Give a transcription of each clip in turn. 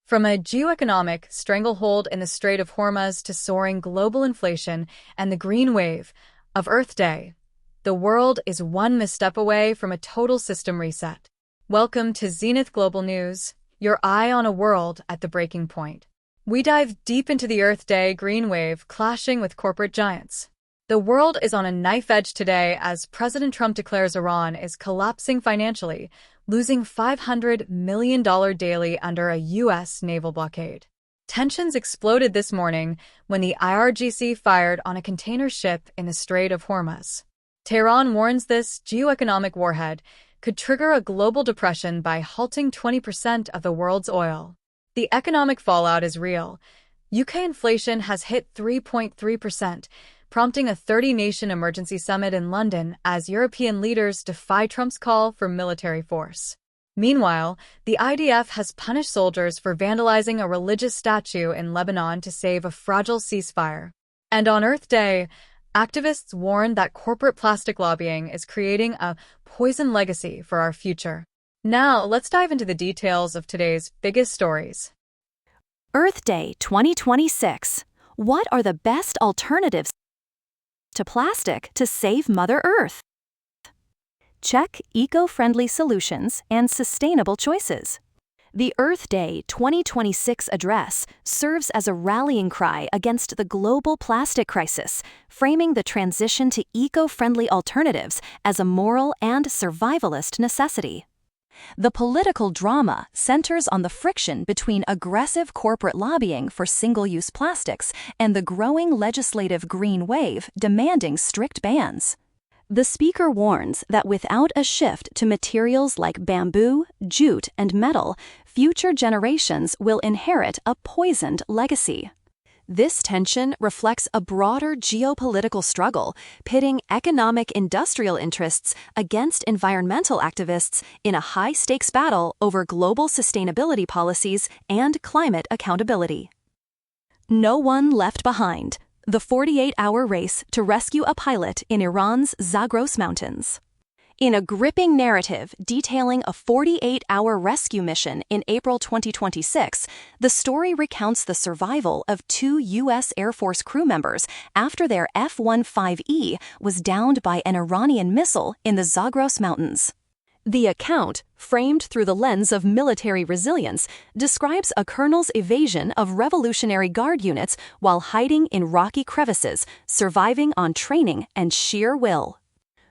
From a geoeconomic stranglehold in the Strait of Hormuz to soaring global inflation and the green wave of Earth Day, the world is one misstep away from a total system reset. Welcome to Zenith Global News, your eye on a world at the breaking point. We dive deep into the Earth Day green wave clashing with corporate giants. The world is on a knife edge today as President Trump declares Iran is collapsing financially, losing $500 million daily under a U.S. naval blockade. Tensions exploded this morning when the IRGC fired on a container ship in the Strait of Hormuz. Tehran warns this geoeconomic warhead could trigger a global depression by halting 20% of the world's oil. The economic fallout is real. UK inflation has hit 3.3%, prompting a 30-nation emergency summit in London as European leaders defy Trump's call for military force. Meanwhile, the IDF has punished soldiers for vandalizing a religious statue in Lebanon to save a fragile ceasefire. And on Earth Day, activists warn that corporate plastic lobbying is creating a poison legacy for our future. Now, let's dive into the details of today's biggest stories. Earth Day 2026. What are the best alternatives to plastic to save Mother Earth? Check eco-friendly solutions and sustainable choices. The Earth Day 2026 address serves as a rallying cry against the global plastic crisis, framing the transition to eco-friendly alternatives as a moral and survivalist necessity. The political drama centers on the friction between aggressive corporate lobbying for single-use plastics and the growing legislative green wave demanding strict bans. The speaker warns that without a shift to materials like bamboo, jute, and metal, future generations will inherit a poisoned legacy. This tension reflects a broader geopolitical struggle, pitting economic industrial interests against environmental activists in a high-stakes battle over global sustainability policies and climate accountability. No one left behind. The 48-hour race to rescue a pilot in Iran's Zagros Mountains. In a gripping narrative detailing a 48-hour rescue mission in April 2026, the story recounts the survival of two U.S. Air Force crew members after their F-15E was downed by an Iranian missile in the Zagros Mountains. The account, framed through the lens of military resilience, describes a colonel's evasion of Revolutionary Guard units while hiding in rocky crevices, surviving on training and sheer will.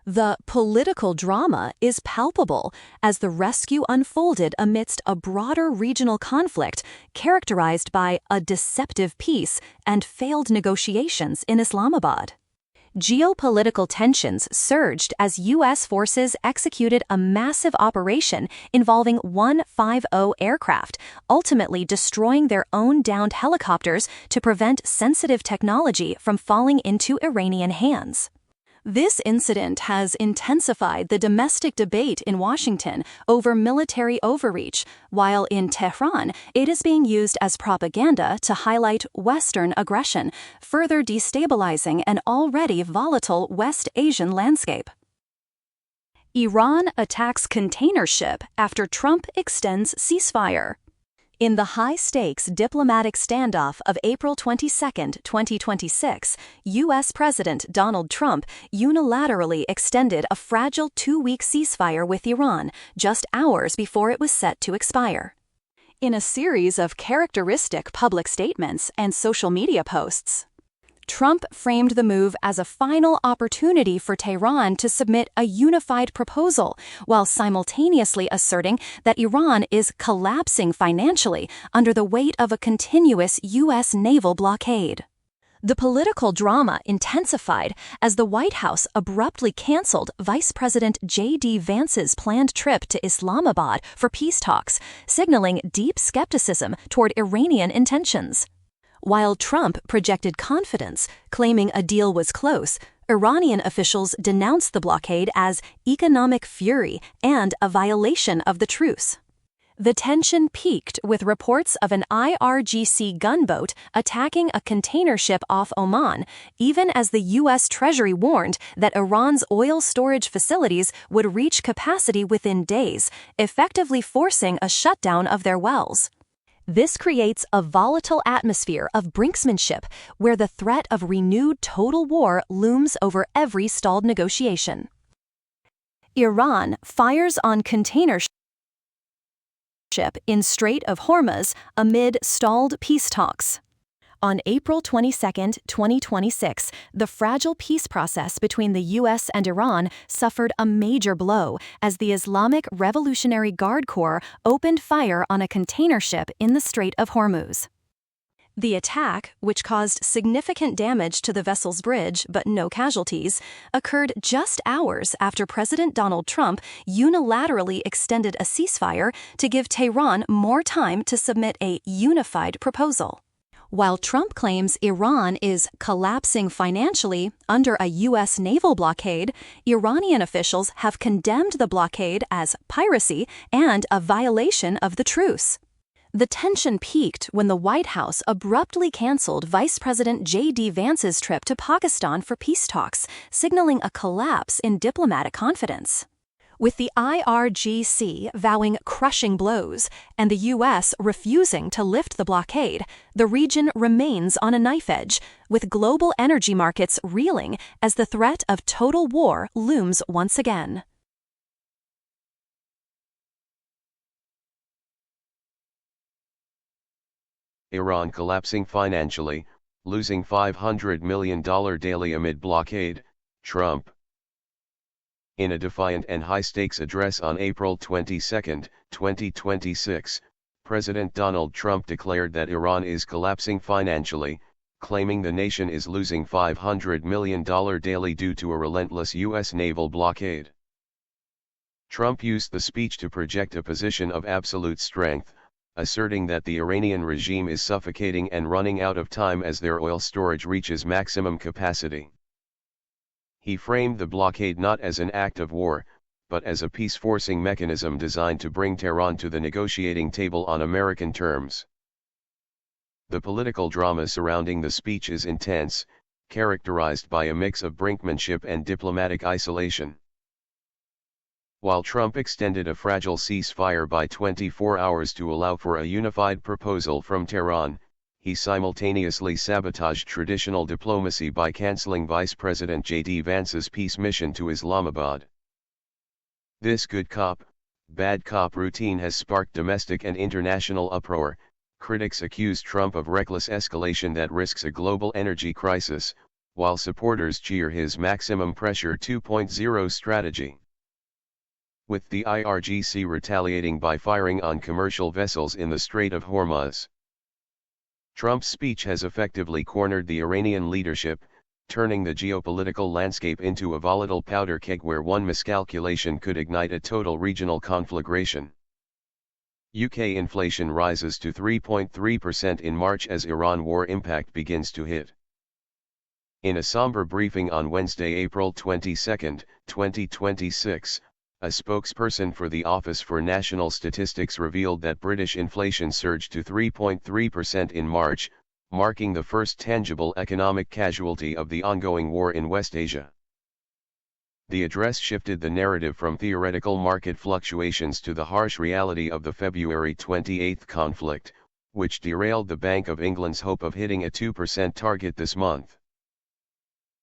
The political drama is palpable as the rescue unfolded amidst a broader regional conflict characterized by a deceptive peace and failed negotiations in Islamabad. Geopolitical tensions surged as U.S. forces executed a massive operation involving 150 aircraft, ultimately destroying their own downed helicopters to prevent sensitive technology from falling into Iranian hands. This incident has intensified the domestic debate in Washington over military overreach, while in Tehran it is being used as propaganda to highlight Western aggression, further destabilizing an already volatile West Asian landscape. Iran attacks container ship after Trump extends ceasefire. In the high-stakes diplomatic standoff of April 22, 2026, U.S. President Donald Trump unilaterally extended a fragile 2-week ceasefire with Iran just hours before it was set to expire. In a series of characteristic public statements and social media posts, Trump framed the move as a final opportunity for Tehran to submit a unified proposal, while simultaneously asserting that Iran is collapsing financially under the weight of a continuous U.S. naval blockade. The political drama intensified as the White House abruptly canceled Vice President J.D. Vance's planned trip to Islamabad for peace talks, signaling deep skepticism toward Iranian intentions. While Trump projected confidence, claiming a deal was close, Iranian officials denounced the blockade as economic fury and a violation of the truce. The tension peaked with reports of an IRGC gunboat attacking a container ship off Oman, even as the U.S. Treasury warned that Iran's oil storage facilities would reach capacity within days, effectively forcing a shutdown of their wells. This creates a volatile atmosphere of brinksmanship where the threat of renewed total war looms over every stalled negotiation. Iran fires on container ship in Strait of Hormuz amid stalled peace talks. On April 22, 2026, the fragile peace process between the U.S. and Iran suffered a major blow as the Islamic Revolutionary Guard Corps opened fire on a container ship in the Strait of Hormuz. The attack, which caused significant damage to the vessel's bridge but no casualties, occurred just hours after President Donald Trump unilaterally extended a ceasefire to give Tehran more time to submit a unified proposal. While Trump claims Iran is collapsing financially under a U.S. naval blockade, Iranian officials have condemned the blockade as piracy and a violation of the truce. The tension peaked when the White House abruptly canceled Vice President J.D. Vance's trip to Pakistan for peace talks, signaling a collapse in diplomatic confidence. With the IRGC vowing crushing blows and the U.S. refusing to lift the blockade, the region remains on a knife edge, with global energy markets reeling as the threat of total war looms once again. Iran collapsing financially, losing $500 million daily amid blockade, Trump. In a defiant and high-stakes address on April 22, 2026, President Donald Trump declared that Iran is collapsing financially, claiming the nation is losing $500 million daily due to a relentless U.S. naval blockade. Trump used the speech to project a position of absolute strength, asserting that the Iranian regime is suffocating and running out of time as their oil storage reaches maximum capacity. He framed the blockade not as an act of war, but as a peace-forcing mechanism designed to bring Tehran to the negotiating table on American terms. The political drama surrounding the speech is intense, characterized by a mix of brinkmanship and diplomatic isolation. While Trump extended a fragile ceasefire by 24 hours to allow for a unified proposal from Tehran, he simultaneously sabotaged traditional diplomacy by canceling Vice President J.D. Vance's peace mission to Islamabad. This good cop, bad cop routine has sparked domestic and international uproar. Critics accuse Trump of reckless escalation that risks a global energy crisis, while supporters cheer his maximum pressure 2.0 strategy. With the IRGC retaliating by firing on commercial vessels in the Strait of Hormuz. Trump's speech has effectively cornered the Iranian leadership, turning the geopolitical landscape into a volatile powder keg where one miscalculation could ignite a total regional conflagration. UK inflation rises to 3.3% in March as Iran war impact begins to hit. In a somber briefing on Wednesday, April 22, 2026, a spokesperson for the Office for National Statistics revealed that British inflation surged to 3.3% in March, marking the first tangible economic casualty of the ongoing war in West Asia. The address shifted the narrative from theoretical market fluctuations to the harsh reality of the February 28 conflict, which derailed the Bank of England's hope of hitting a 2% target this month.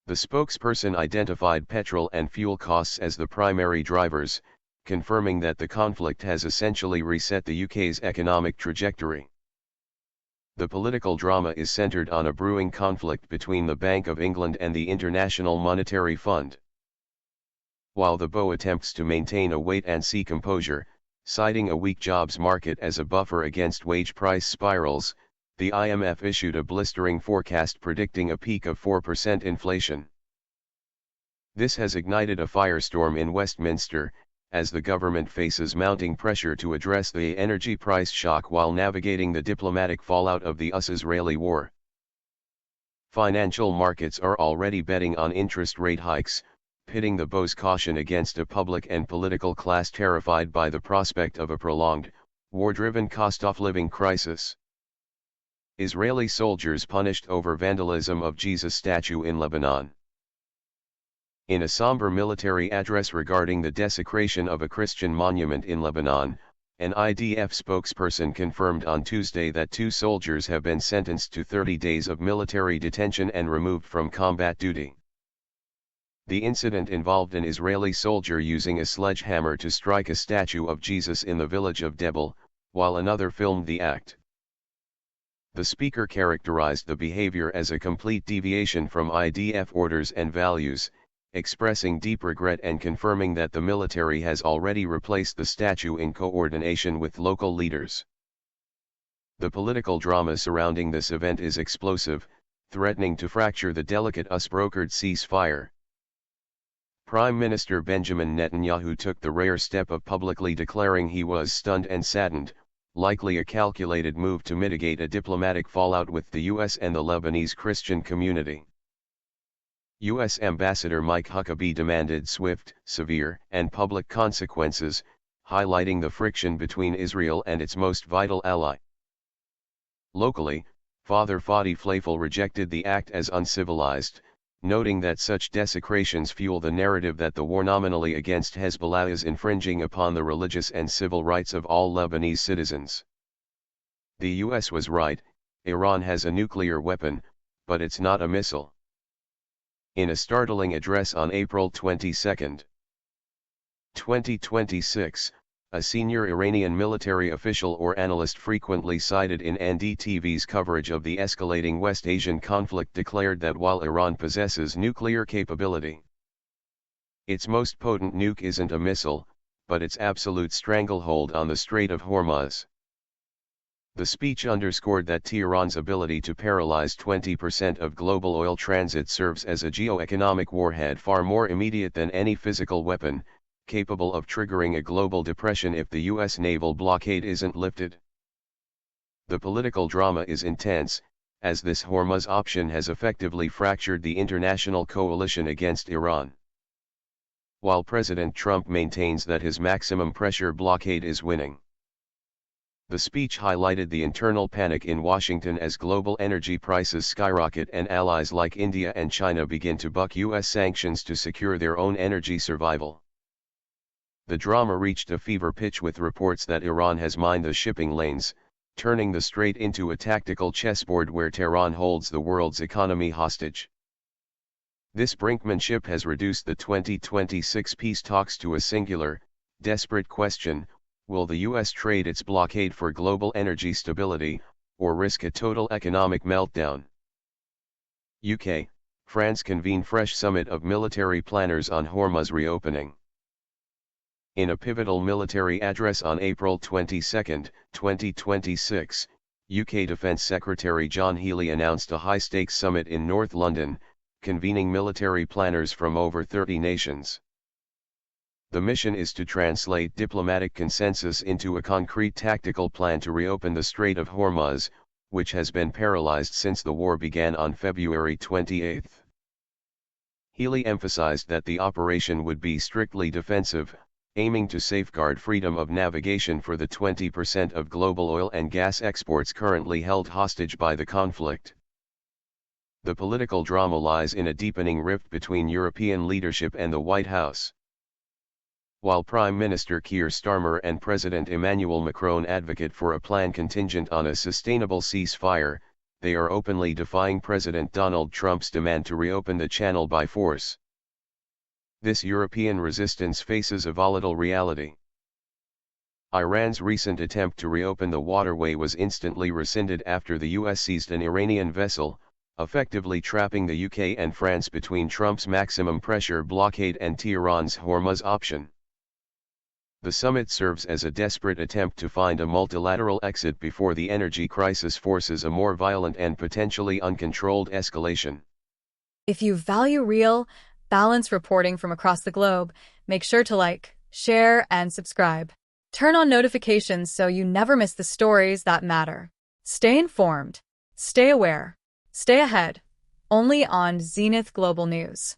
The spokesperson identified petrol and fuel costs as the primary drivers, confirming that the conflict has essentially reset the UK's economic trajectory. The political drama is centered on a brewing conflict between the Bank of England and the International Monetary Fund. While the BO attempts to maintain a wait-and-see composure, citing a weak jobs market as a buffer against wage price spirals, the IMF issued a blistering forecast predicting a peak of 4% inflation. This has ignited a firestorm in Westminster, as the government faces mounting pressure to address the energy price shock while navigating the diplomatic fallout of the US-Israeli war. Financial markets are already betting on interest rate hikes, pitting the BO's caution against a public and political class terrified by the prospect of a prolonged, war-driven cost-of-living crisis. Israeli soldiers punished over vandalism of Jesus statue in Lebanon. In a somber military address regarding the desecration of a Christian monument in Lebanon, An IDF spokesperson confirmed on Tuesday that 2 soldiers have been sentenced to 30 days of military detention and removed from combat duty. The incident involved an Israeli soldier using a sledgehammer to strike a statue of Jesus in the village of Debel, while another filmed the act. The speaker characterized the behavior as a complete deviation from IDF orders and values, expressing deep regret and confirming that the military has already replaced the statue in coordination with local leaders. The political drama surrounding this event is explosive, threatening to fracture the delicate US-brokered ceasefire. Prime Minister Benjamin Netanyahu took the rare step of publicly declaring he was stunned and saddened, likely a calculated move to mitigate a diplomatic fallout with the US and the Lebanese Christian community. U.S. Ambassador Mike Huckabee demanded swift, severe, and public consequences, highlighting the friction between Israel and its most vital ally. Locally, Father Fadi Flaifel rejected the act as uncivilized, noting that such desecrations fuel the narrative that the war nominally against Hezbollah is infringing upon the religious and civil rights of all Lebanese citizens. The U.S. was right, Iran has a nuclear weapon, but it's not a missile. In a startling address on April 22, 2026, a senior Iranian military official or analyst frequently cited in NDTV's coverage of the escalating West Asian conflict declared that while Iran possesses nuclear capability, its most potent nuke isn't a missile, but its absolute stranglehold on the Strait of Hormuz. The speech underscored that Tehran's ability to paralyze 20% of global oil transit serves as a geoeconomic warhead far more immediate than any physical weapon, capable of triggering a global depression if the U.S. naval blockade isn't lifted. The political drama is intense, as this Hormuz option has effectively fractured the international coalition against Iran. While President Trump maintains that his maximum pressure blockade is winning, the speech highlighted the internal panic in Washington as global energy prices skyrocket and allies like India and China begin to buck U.S. sanctions to secure their own energy survival. The drama reached a fever pitch with reports that Iran has mined the shipping lanes, turning the strait into a tactical chessboard where Tehran holds the world's economy hostage. This brinkmanship has reduced the 2026 peace talks to a singular, desperate question: will the U.S. trade its blockade for global energy stability, or risk a total economic meltdown? UK, France convene fresh summit of military planners on Hormuz reopening. In a pivotal military address on April 22, 2026, UK Defence Secretary John Healey announced a high-stakes summit in North London, convening military planners from over 30 nations. The mission is to translate diplomatic consensus into a concrete tactical plan to reopen the Strait of Hormuz, which has been paralyzed since the war began on February 28. Healey emphasized that the operation would be strictly defensive, aiming to safeguard freedom of navigation for the 20% of global oil and gas exports currently held hostage by the conflict. The political drama lies in a deepening rift between European leadership and the White House. While Prime Minister Keir Starmer and President Emmanuel Macron advocate for a plan contingent on a sustainable ceasefire, they are openly defying President Donald Trump's demand to reopen the channel by force. This European resistance faces a volatile reality. Iran's recent attempt to reopen the waterway was instantly rescinded after the US seized an Iranian vessel, effectively trapping the UK and France between Trump's maximum pressure blockade and Tehran's Hormuz option. The summit serves as a desperate attempt to find a multilateral exit before the energy crisis forces a more violent and potentially uncontrolled escalation. If you value real, balanced reporting from across the globe, make sure to like, share, and subscribe. Turn on notifications so you never miss the stories that matter. Stay informed, stay aware, stay ahead. Only on Zenith Global News.